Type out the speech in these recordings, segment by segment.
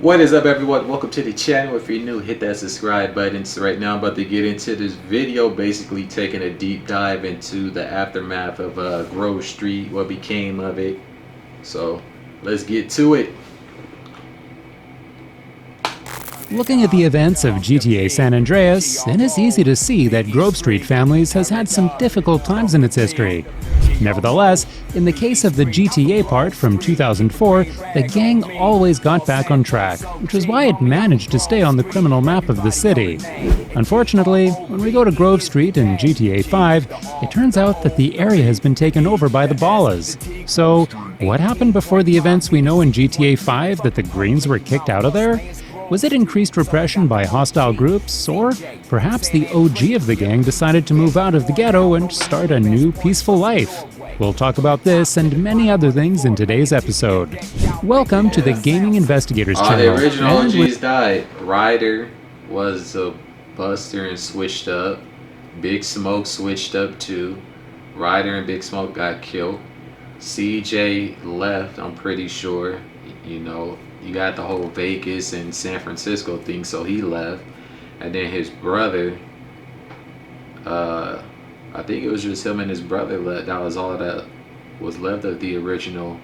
What is up, everyone? Welcome to the channel. If you're new, hit that subscribe button. So right now I'm about to get into this video, basically taking a deep dive into the aftermath of Grove Street, what became of it. So let's get to it. Looking at the events of GTA San Andreas, it is easy to see that Grove Street Families has had some difficult times in its history. Nevertheless, in the case of the GTA part from 2004, the gang always got back on track, which is why it managed to stay on the criminal map of the city. Unfortunately, when we go to Grove Street in GTA 5, it turns out that the area has been taken over by the Ballas. So, what happened before the events we know in GTA 5 that the Greens were kicked out of there? Was it increased repression by hostile groups, or perhaps the OG of the gang decided to move out of the ghetto and start a new peaceful life? We'll talk about this and many other things in today's episode. Welcome to the Gaming Investigators channel. The original OGs died. Ryder was a buster and switched up. Big Smoke switched up too. Ryder and Big Smoke got killed. CJ left, I'm pretty sure. You know, you got the whole Vegas and San Francisco thing, so he left. And then his brother, I think it was just him and his brother left. That was all that was left of the original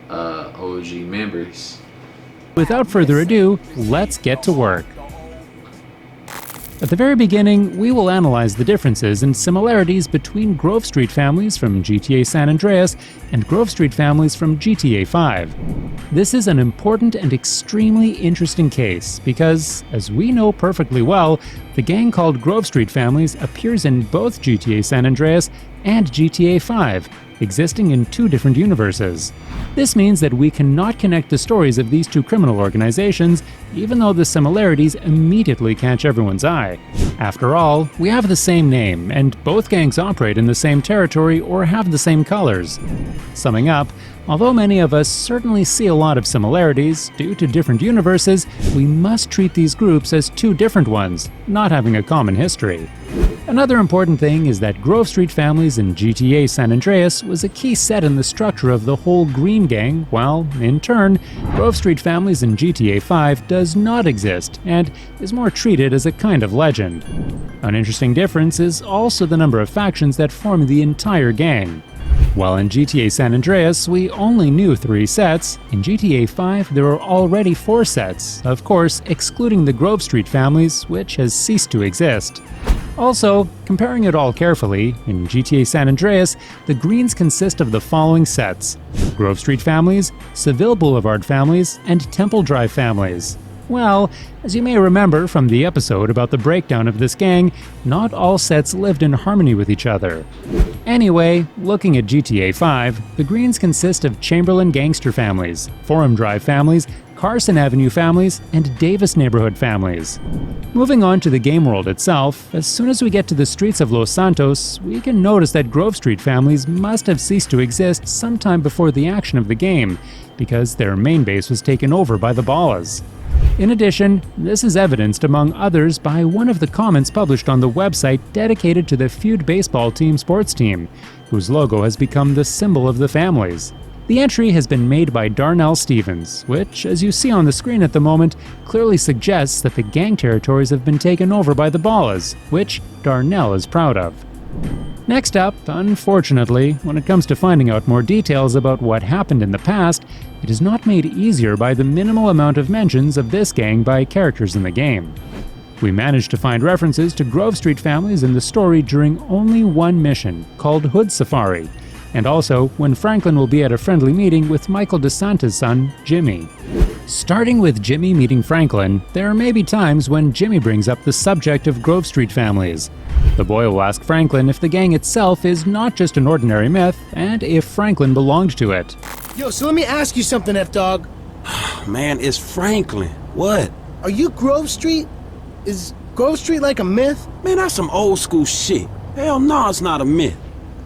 OG members. Without further ado, let's get to work. At the very beginning, we will analyze the differences and similarities between Grove Street Families from GTA San Andreas and Grove Street Families from GTA 5. This is an important and extremely interesting case because, as we know perfectly well, the gang called Grove Street Families appears in both GTA San Andreas and GTA 5, existing in two different universes. This means that we cannot connect the stories of these two criminal organizations, even though the similarities immediately catch everyone's eye. After all, we have the same name, and both gangs operate in the same territory or have the same colors. Summing up, although many of us certainly see a lot of similarities, due to different universes, we must treat these groups as two different ones, not having a common history. Another important thing is that Grove Street Families in GTA San Andreas was a key set in the structure of the whole Green Gang, while, in turn, Grove Street Families in GTA 5 does not exist and is more treated as a kind of legend. An interesting difference is also the number of factions that form the entire gang. While in GTA San Andreas we only knew 3 sets, in GTA 5 there are already 4 sets, of course excluding the Grove Street Families, which has ceased to exist. Also, comparing it all carefully, in GTA San Andreas, the Greens consist of the following sets: Grove Street Families, Seville Boulevard Families, and Temple Drive Families. Well, as you may remember from the episode about the breakdown of this gang, not all sets lived in harmony with each other. Anyway, looking at GTA 5, the Greens consist of Chamberlain Gangster Families, Forum Drive Families, Carson Avenue Families, and Davis Neighborhood Families. Moving on to the game world itself, as soon as we get to the streets of Los Santos, we can notice that Grove Street Families must have ceased to exist sometime before the action of the game, because their main base was taken over by the Ballas. In addition, this is evidenced among others by one of the comments published on the website dedicated to the Feud baseball team sports team, whose logo has become the symbol of the families. The entry has been made by Darnell Stevens, which, as you see on the screen at the moment, clearly suggests that the gang territories have been taken over by the Ballas, which Darnell is proud of. Next up, unfortunately, when it comes to finding out more details about what happened in the past, it is not made easier by the minimal amount of mentions of this gang by characters in the game. We managed to find references to Grove Street Families in the story during only one mission, called Hood Safari, and also when Franklin will be at a friendly meeting with Michael DeSantis' son, Jimmy. Starting with Jimmy meeting Franklin, there may be times when Jimmy brings up the subject of Grove Street Families. The boy will ask Franklin if the gang itself is not just an ordinary myth, and if Franklin belonged to it. Yo, so let me ask you something, F-Dog. Man, it's Franklin. What? Are you Grove Street? Is Grove Street like a myth? Man, that's some old school shit. Hell no, it's not a myth.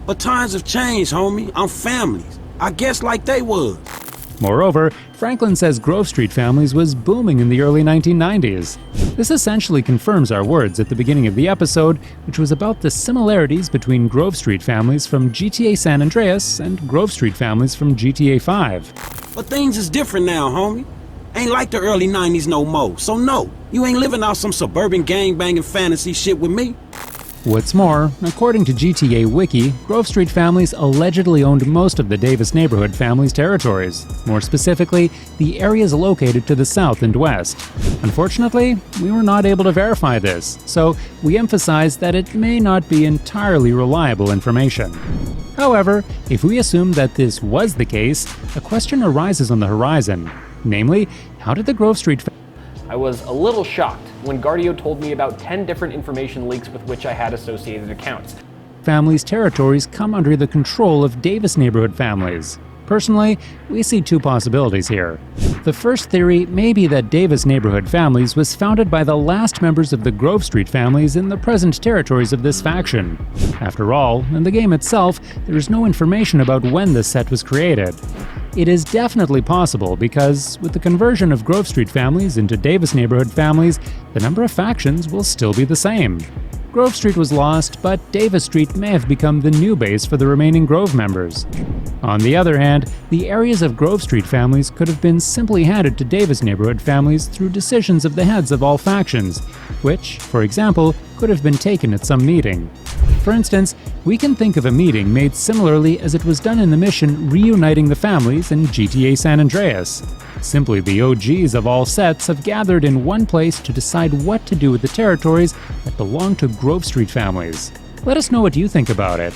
But times have changed, homie. I'm families. I guess like they was. Moreover, Franklin says Grove Street Families was booming in the early 1990s. This essentially confirms our words at the beginning of the episode, which was about the similarities between Grove Street Families from GTA San Andreas and Grove Street Families from GTA 5. But things is different now, homie. Ain't like the early 90s no more, so no, you ain't living out some suburban gangbanging fantasy shit with me. What's more, according to GTA Wiki, Grove Street families allegedly owned most of the Davis neighborhood family's territories, more specifically, the areas located to the south and west. Unfortunately, we were not able to verify this, so we emphasize that it may not be entirely reliable information. However, if we assume that this was the case, a question arises on the horizon. Namely, how did the Grove Street I was a little shocked when Guardio told me about 10 different information leaks with which I had associated accounts. families' territories come under the control of Davis neighborhood families? Personally, we see two possibilities here. The first theory may be that Davis neighborhood families was founded by the last members of the Grove Street families in the present territories of this faction. After all, in the game itself, there is no information about when this set was created. It is definitely possible because, with the conversion of Grove Street families into Davis neighborhood families, the number of factions will still be the same. Grove Street was lost, but Davis Street may have become the new base for the remaining Grove members. On the other hand, the areas of Grove Street families could have been simply handed to Davis neighborhood families through decisions of the heads of all factions, which, for example, could have been taken at some meeting. For instance, we can think of a meeting made similarly as it was done in the mission reuniting the families in GTA San Andreas. Simply, the OGs of all sets have gathered in one place to decide what to do with the territories that belong to Grove Street families. Let us know what you think about it.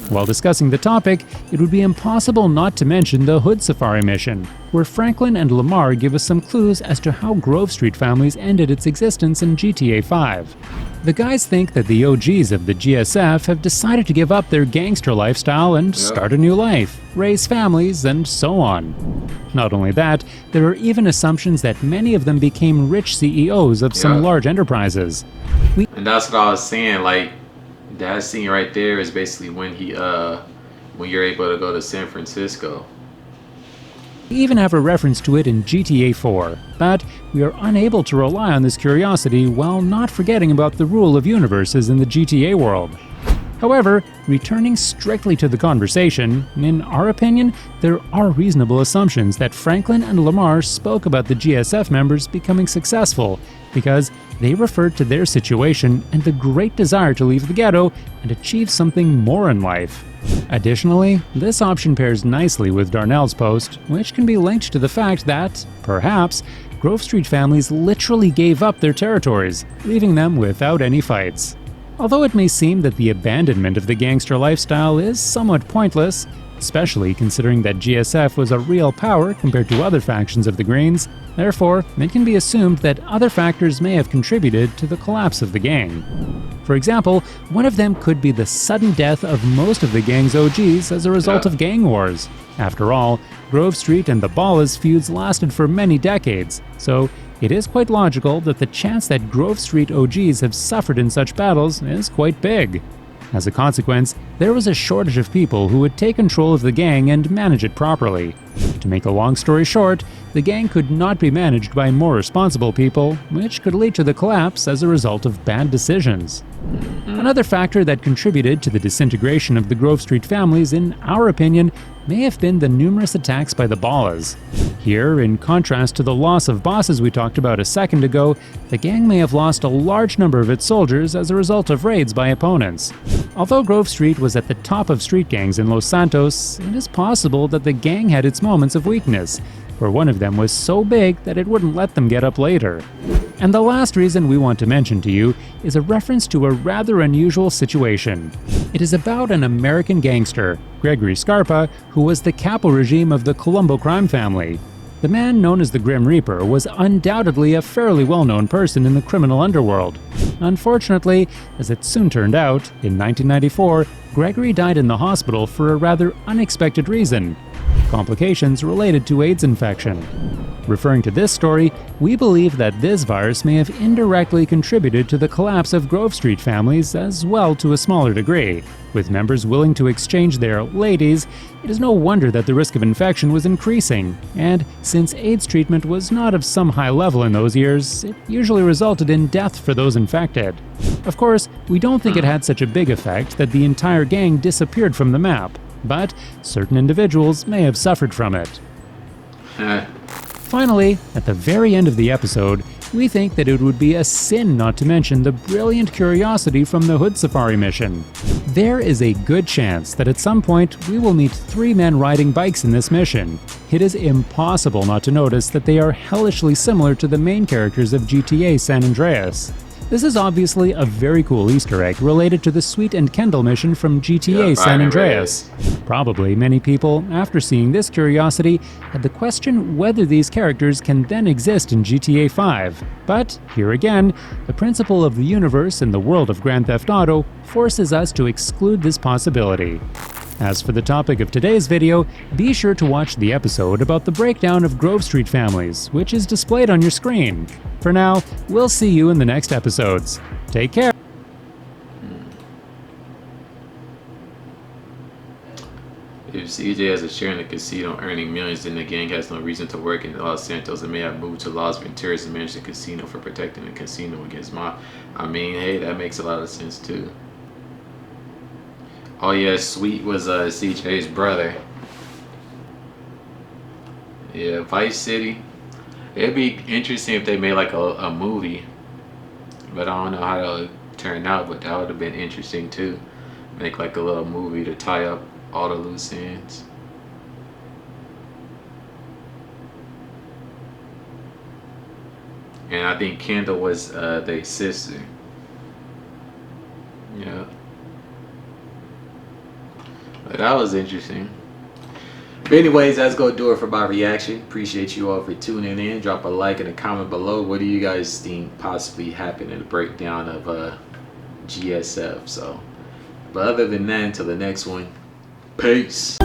While discussing the topic, it would be impossible not to mention the Hood Safari mission, where Franklin and Lamar give us some clues as to how Grove Street families ended its existence in GTA 5. The guys think that the OGs of the GSF have decided to give up their gangster lifestyle and start a new life, raise families, and so on. Not only that, there are even assumptions that many of them became rich CEOs of some large enterprises. And that's what I was saying, like, that scene right there is basically when when you're able to go to San Francisco. We even have a reference to it in GTA 4, but we are unable to rely on this curiosity while not forgetting about the rule of universes in the GTA world. However, returning strictly to the conversation, in our opinion, there are reasonable assumptions that Franklin and Lamar spoke about the GSF members becoming successful because they referred to their situation and the great desire to leave the ghetto and achieve something more in life. Additionally, this option pairs nicely with Darnell's post, which can be linked to the fact that, perhaps, Grove Street families literally gave up their territories, leaving them without any fights. Although it may seem that the abandonment of the gangster lifestyle is somewhat pointless, especially considering that GSF was a real power compared to other factions of the Greens, therefore, it can be assumed that other factors may have contributed to the collapse of the gang. For example, one of them could be the sudden death of most of the gang's OGs as a result of gang wars. After all, Grove Street and the Ballas feuds lasted for many decades, so it is quite logical that the chance that Grove Street OGs have suffered in such battles is quite big. As a consequence, there was a shortage of people who would take control of the gang and manage it properly. To make a long story short, the gang could not be managed by more responsible people, which could lead to the collapse as a result of bad decisions. Another factor that contributed to the disintegration of the Grove Street families, in our opinion, may have been the numerous attacks by the Ballas. Here, in contrast to the loss of bosses we talked about a second ago, the gang may have lost a large number of its soldiers as a result of raids by opponents. Although Grove Street was at the top of street gangs in Los Santos, it is possible that the gang had its moments of weakness, where one of them was so big that it wouldn't let them get up later. And the last reason we want to mention to you is a reference to a rather unusual situation. It is about an American gangster, Gregory Scarpa, who was the capo regime of the Colombo crime family. The man known as the Grim Reaper was undoubtedly a fairly well-known person in the criminal underworld. Unfortunately, as it soon turned out, in 1994, Gregory died in the hospital for a rather unexpected reason: complications related to AIDS infection. Referring to this story, we believe that this virus may have indirectly contributed to the collapse of Grove Street families as well to a smaller degree. With members willing to exchange their ladies, it is no wonder that the risk of infection was increasing, and since AIDS treatment was not of some high level in those years, it usually resulted in death for those infected. Of course, we don't think it had such a big effect that the entire gang disappeared from the map, but certain individuals may have suffered from it. Finally, at the very end of the episode, we think that it would be a sin not to mention the brilliant curiosity from the Hood Safari mission. There is a good chance that at some point we will meet 3 men riding bikes in this mission. It is impossible not to notice that they are hellishly similar to the main characters of GTA San Andreas. This is obviously a very cool Easter egg related to the Sweet and Kendall mission from GTA San Andreas. Probably many people, after seeing this curiosity, had the question whether these characters can then exist in GTA 5. But, here again, the principle of the universe in the world of Grand Theft Auto forces us to exclude this possibility. As for the topic of today's video, be sure to watch the episode about the breakdown of Grove Street families, which is displayed on your screen. For now, we'll see you in the next episodes. Take care! If CJ has a share in the casino earning millions, then the gang has no reason to work in Los Santos and may have moved to Las Venturas and managed the casino for protecting the casino against mob. I mean, hey, that makes a lot of sense too. Oh yeah, Sweet was CJ's brother. Yeah, Vice City. It'd be interesting if they made like a movie, but I don't know how that would turn out. But that would have been interesting too. Make like a little movie to tie up all the loose ends. And I think Kendall was their sister. Yeah. But that was interesting. But anyways, that's going to do it for my reaction. Appreciate you all for tuning in. Drop a like and a comment below. What do you guys think possibly happened in the breakdown of GSF? So, but other than that, until the next one, peace.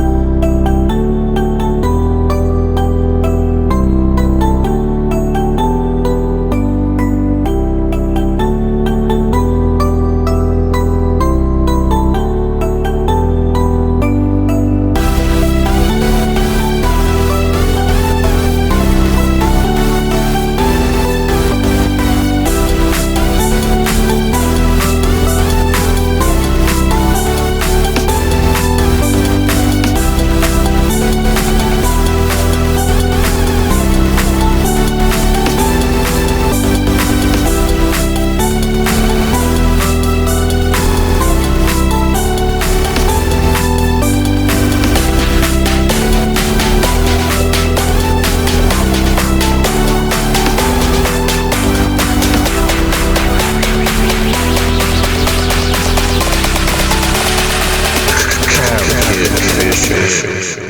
CKO.